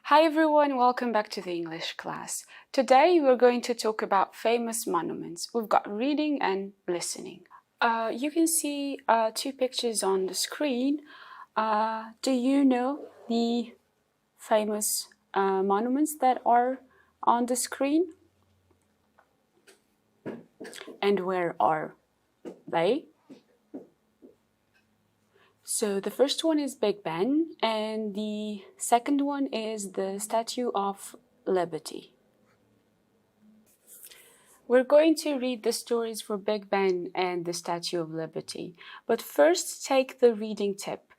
Hi everyone, welcome back to the English class. Today we're going to talk about famous monuments. We've got reading and listening. You can see two pictures on the screen. Do you know the famous monuments that are on the screen? And where are they? So the first one is Big Ben, and the second one is the Statue of Liberty. We're going to read the stories for Big Ben and the Statue of Liberty. But first, take the reading tip.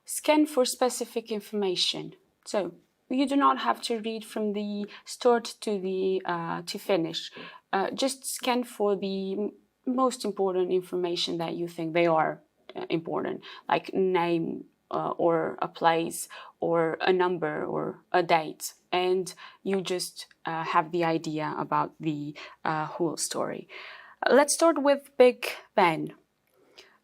Scan for specific information. So you do not have to read from the start to finish. Just scan for the most important information that you think they are important, like name or a place or a number or a date, and you just have the idea about the whole story. Let's start with Big Ben.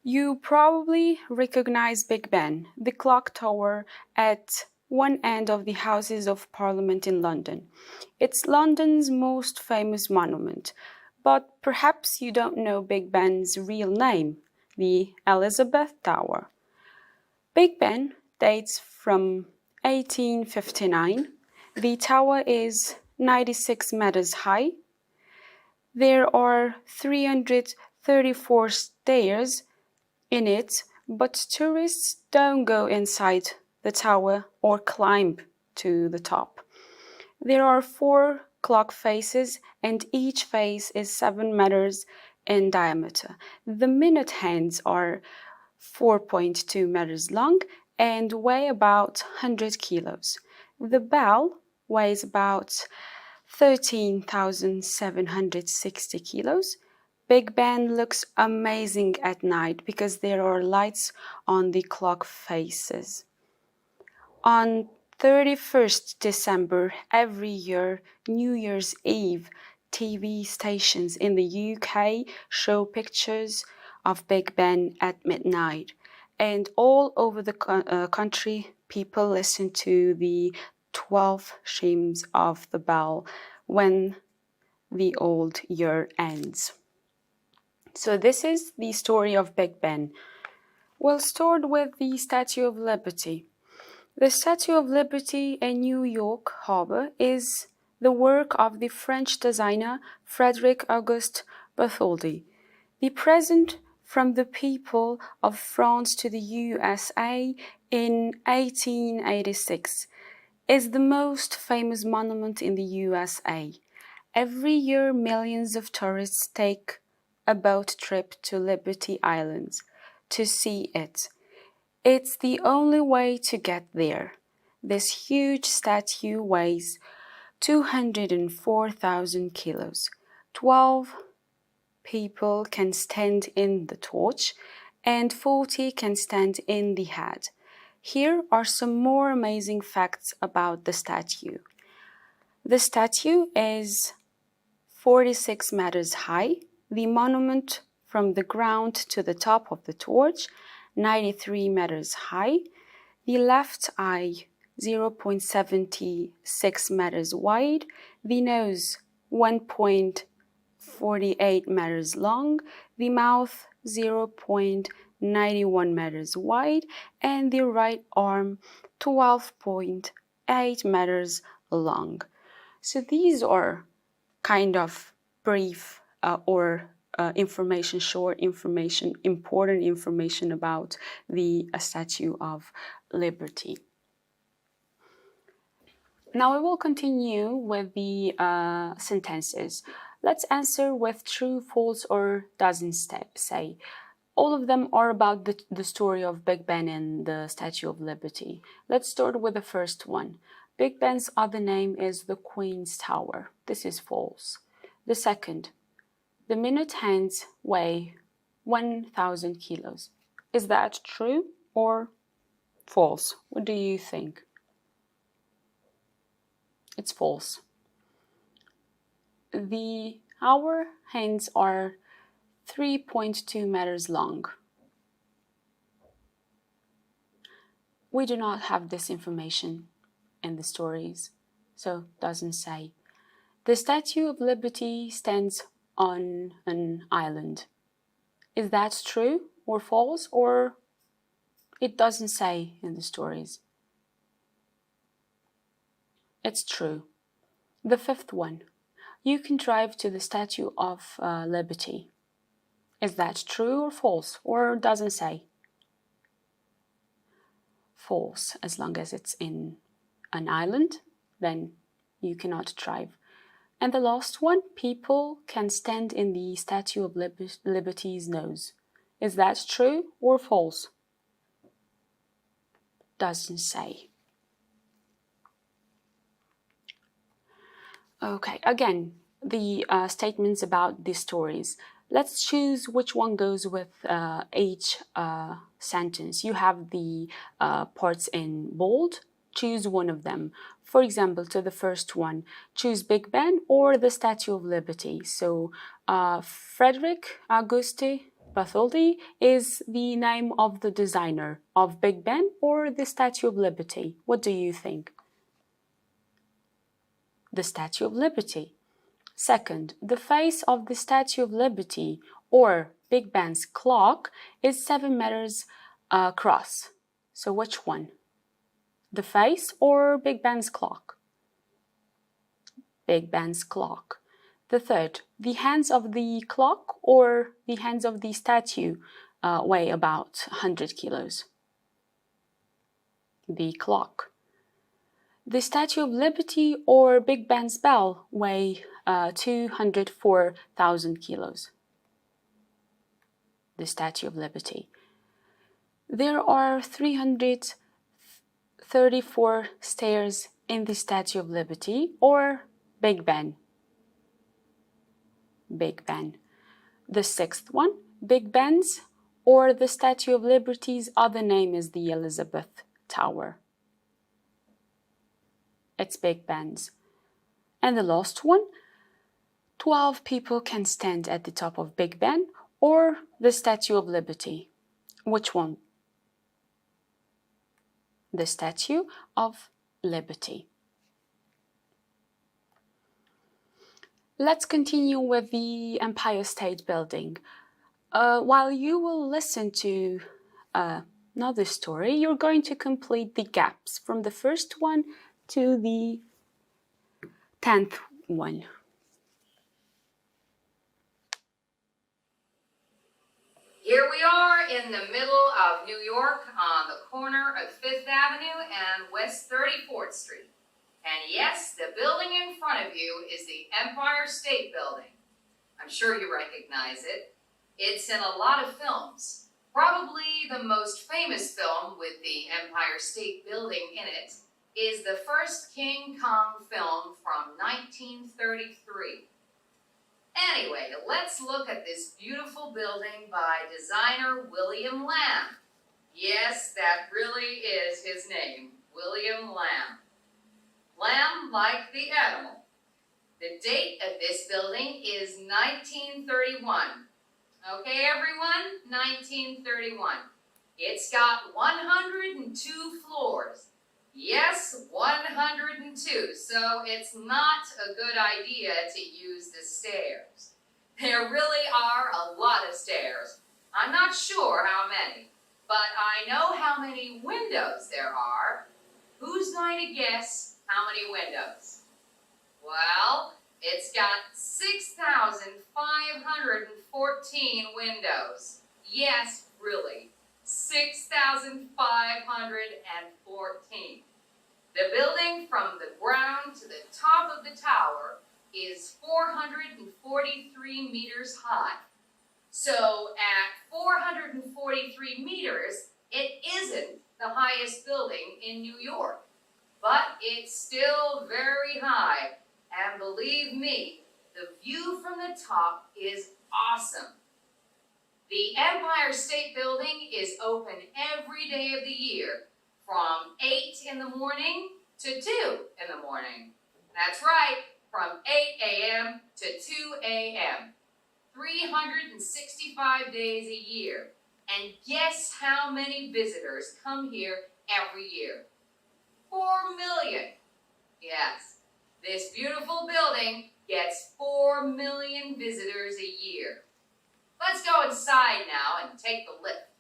You probably recognize Big Ben, the clock tower at one end of the Houses of Parliament in London. It's London's most famous monument, but perhaps you don't know Big Ben's real name, the Elizabeth Tower. Big Ben dates from 1859. The tower is 96 meters high. There are 334 stairs in it, but tourists don't go inside the tower or climb to the top. There are 4 clock faces, and each face is 7 meters in diameter. The minute hands are 4.2 meters long and weigh about 100 kilos. The bell weighs about 13,760 kilos. Big Ben looks amazing at night because there are lights on the clock faces. On 31st December every year, New Year's Eve, TV stations in the UK show pictures of Big Ben at midnight. And all over the country, people listen to the 12 chimes of the bell when the old year ends. So this is the story of Big Ben. We'll start with the Statue of Liberty. The Statue of Liberty in New York Harbor is the work of the French designer Frederic Auguste Bartholdi. The present from the people of France to the USA in 1886 is the most famous monument in the USA. Every year, millions of tourists take a boat trip to Liberty Island to see it. It's the only way to get there. This huge statue weighs 204,000 kilos. 12 people can stand in the torch and 40 can stand in the head. Here are some more amazing facts about the statue. The statue is 46 meters high. The monument from the ground to the top of the torch, 93 meters high. The left eye, 0.76 meters wide. The nose, 1.48 meters long. The mouth, 0.91 meters wide. And the right arm, 12.8 meters long. So these are kind of brief short information, important information about the Statue of Liberty. Now we will continue with the sentences. Let's answer with true, false, or doesn't say. All of them are about the story of Big Ben and the Statue of Liberty. Let's start with the first one. Big Ben's other name is the Queen's Tower. This is false. The second, the minute hands weigh 1,000 kilos. Is that true or false? What do you think? It's false. The hour hands are 3.2 meters long. We do not have this information. in the stories, so doesn't say. The Statue of Liberty stands on an island. Is that true or false, or it doesn't say in the stories? It's true. The fifth one. You can drive to the Statue of Liberty. Is that true or false, or doesn't say? False. As long as it's in an island, then you cannot drive. And the last one, people can stand in the Statue of Liberty's nose. Is that true or false? Doesn't say. Okay, again, the statements about these stories. Let's choose which one goes with each sentence. You have the parts in bold. Choose one of them. For example, to the first one, choose Big Ben or the Statue of Liberty. So, Frederick Auguste Bartholdi is the name of the designer of Big Ben or the Statue of Liberty. What do you think? The Statue of Liberty. Second, the face of the Statue of Liberty or Big Ben's clock is 7 meters across. So which one? The face or Big Ben's clock? Big Ben's clock. The third, the hands of the clock or the hands of the statue weigh about 100 kilos. The clock. The Statue of Liberty or Big Ben's bell weigh 204,000 kilos. The Statue of Liberty. There are 334 stairs in the Statue of Liberty or Big Ben. Big Ben. The sixth one, Big Ben's or the Statue of Liberty's other name is the Elizabeth Tower. It's Big Ben's. And the last one, 12 people can stand at the top of Big Ben or the Statue of Liberty. Which one? The Statue of Liberty. Let's continue with the Empire State Building. While you will listen to another story, you're going to complete the gaps from the first one to the 10th one. Here we are in the middle of New York on the corner of 5th Avenue and West 34th Street. And yes, the building in front of you is the Empire State Building. I'm sure you recognize it. It's in a lot of films. Probably the most famous film with the Empire State Building in it is the first King Kong film from 1933. Anyway, let's look at this beautiful building by designer William Lamb. Yes, that really is his name, William Lamb. Lamb like the animal. The date of this building is 1931. Okay, everyone? 1931. It's got 102 floors. Yes, 102. So it's not a good idea to use the stairs. There really are a lot of stairs. I'm not sure how many, but I know how many windows there are. Who's going to guess how many windows? Well, it's got 6,514 windows. Yes, really, 6,514. The building from the ground to the top of the tower is 443 meters high. So at 443 meters, it isn't the highest building in New York, but it's still very high. And believe me, the view from the top is awesome. The Empire State Building is open every day of the year, from 8 in the morning to 2 in the morning. That's right, from 8 a.m. to 2 a.m. 365 days a year. And guess how many visitors come here every year? 4 million. Yes, this beautiful building gets 4 million visitors a year. Let's go inside now and take the lift.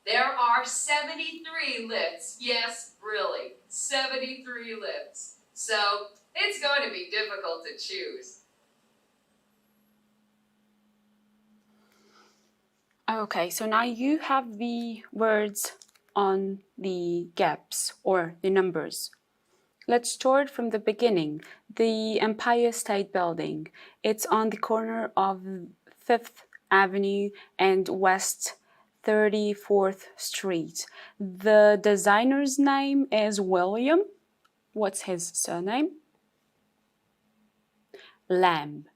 There are 73 lifts. Yes, really, 73 lifts. So it's going to be difficult to choose. Okay, so now you have the words on the gaps or the numbers. Let's start from the beginning. The Empire State Building. It's on the corner of 5th Avenue and West 34th Street. The designer's name is William. What's his surname? Lamb.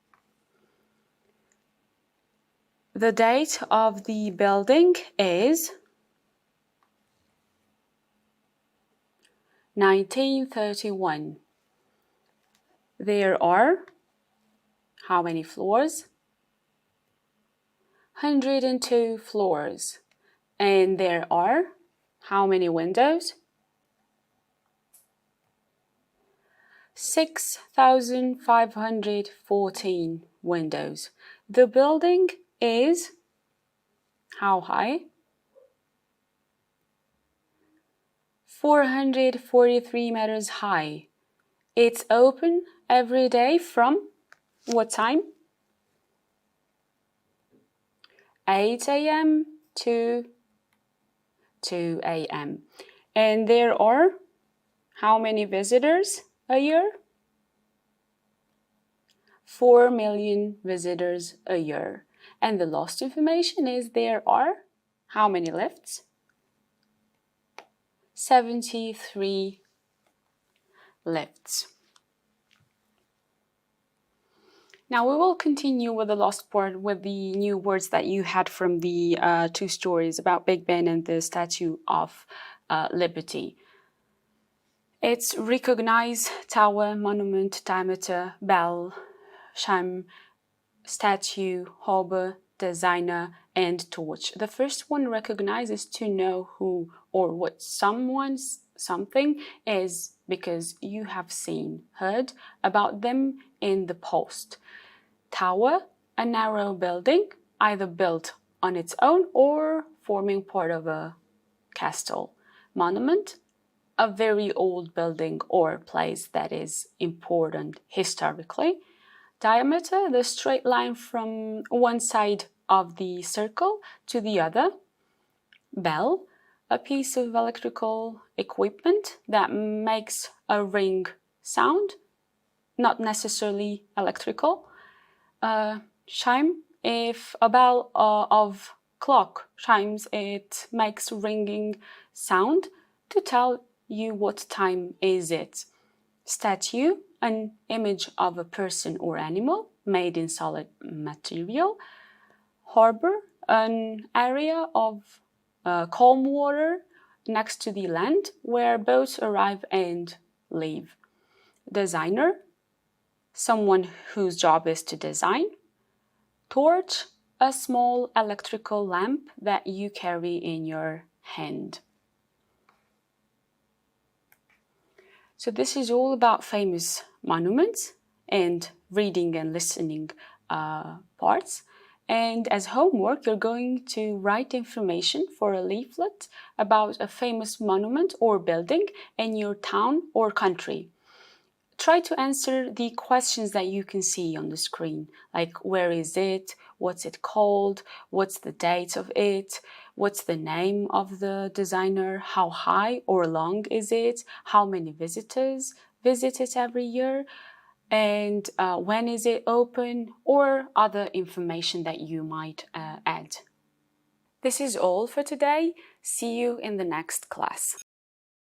The date of the building is 1931. There are how many floors? 102 floors. And there are how many windows? 6,514 windows. The building is how high? 443 meters high. It's open every day from what time? 8 a.m. to 2 a.m. And there are how many visitors a year? 4 million visitors a year. And the last information is there are how many lifts? 73 lifts. Now we will continue with the last part with the new words that you had from the two stories about Big Ben and the Statue of Liberty. It's recognize, tower, monument, diameter, bell, chime, statue, harbor, designer, and torch. The first one recognizes to know who or what something is because you have seen, heard about them in the past. Tower, a narrow building, either built on its own or forming part of a castle. Monument, a very old building or place that is important historically. Diameter, the straight line from one side of the circle to the other. Bell, a piece of electrical equipment that makes a ring sound, not necessarily electrical. Chime, if a bell of clock chimes, it makes ringing sound to tell you what time is it. Statue, an image of a person or animal made in solid material. Harbor, an area of calm water next to the land where boats arrive and leave. Designer, someone whose job is to design. Torch, a small electrical lamp that you carry in your hand. So this is all about famous monuments and reading and listening parts. And as homework, you're going to write information for a leaflet about a famous monument or building in your town or country. Try to answer the questions that you can see on the screen, like where is it, what's it called, what's the date of it, what's the name of the designer, how high or long is it, how many visitors visit it every year, and when is it open, or other information that you might add. This is all for today. See you in the next class.